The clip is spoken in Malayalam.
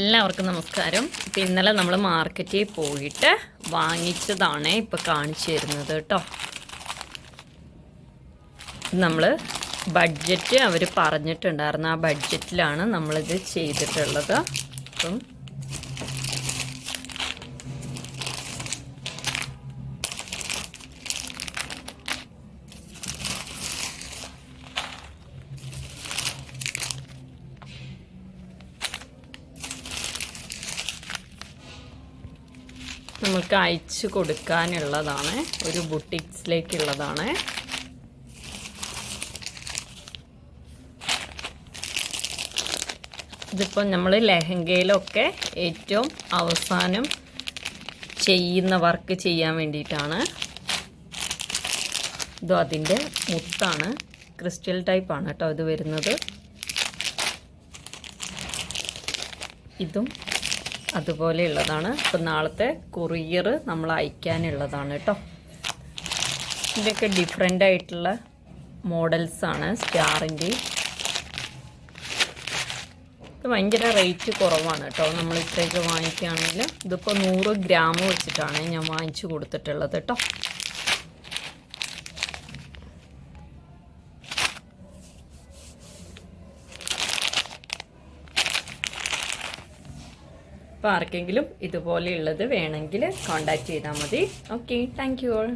എല്ലാവർക്കും നമസ്കാരം. ഇപ്പം ഇന്നലെ നമ്മൾ മാർക്കറ്റിൽ പോയിട്ട് വാങ്ങിച്ചതാണ് ഇപ്പോൾ കാണിച്ചു തരുന്നത് കേട്ടോ. നമ്മൾ ബഡ്ജറ്റ് അവർ പറഞ്ഞിട്ടുണ്ടായിരുന്നു, ആ ബഡ്ജറ്റിലാണ് നമ്മളിത് ചെയ്തിട്ടുള്ളത്. അപ്പം നമ്മൾക്ക് അയച്ചു കൊടുക്കാനുള്ളതാണ്, ഒരു ബുട്ടിക്സിലേക്കുള്ളതാണ്. ഇതിപ്പോൾ നമ്മൾ ലെഹങ്കയിലൊക്കെ ഏറ്റവും അവസാനം ചെയ്യുന്ന വർക്ക് ചെയ്യാൻ വേണ്ടിയിട്ടാണ്. ഇതും അതിൻ്റെ മുത്താണ്, ക്രിസ്റ്റൽ ടൈപ്പാണ് കേട്ടോ ഇത് വരുന്നത്. ഇതും അതുപോലെയുള്ളതാണ്. ഇപ്പം നാളത്തെ കൊറിയർ നമ്മൾ അയക്കാനുള്ളതാണ് കേട്ടോ. ഇതൊക്കെ ഡിഫറെൻ്റ് ആയിട്ടുള്ള മോഡൽസാണ് സ്റ്റാറിൻ്റെ. ഇത് ഭയങ്കര റേറ്റ് കുറവാണ് കേട്ടോ. നമ്മൾ ഇത്രയൊക്കെ വാങ്ങിക്കുകയാണെങ്കിൽ ഇതിപ്പോൾ 100 ഗ്രാം വെച്ചിട്ടാണ് ഞാൻ വാങ്ങിച്ചു കൊടുത്തിട്ടുള്ളത് കേട്ടോ. അപ്പോൾ ആർക്കെങ്കിലും ഇതുപോലെയുള്ളത് വേണമെങ്കിൽ കോൺടാക്റ്റ് ചെയ്താൽ മതി. Okay, thank you all.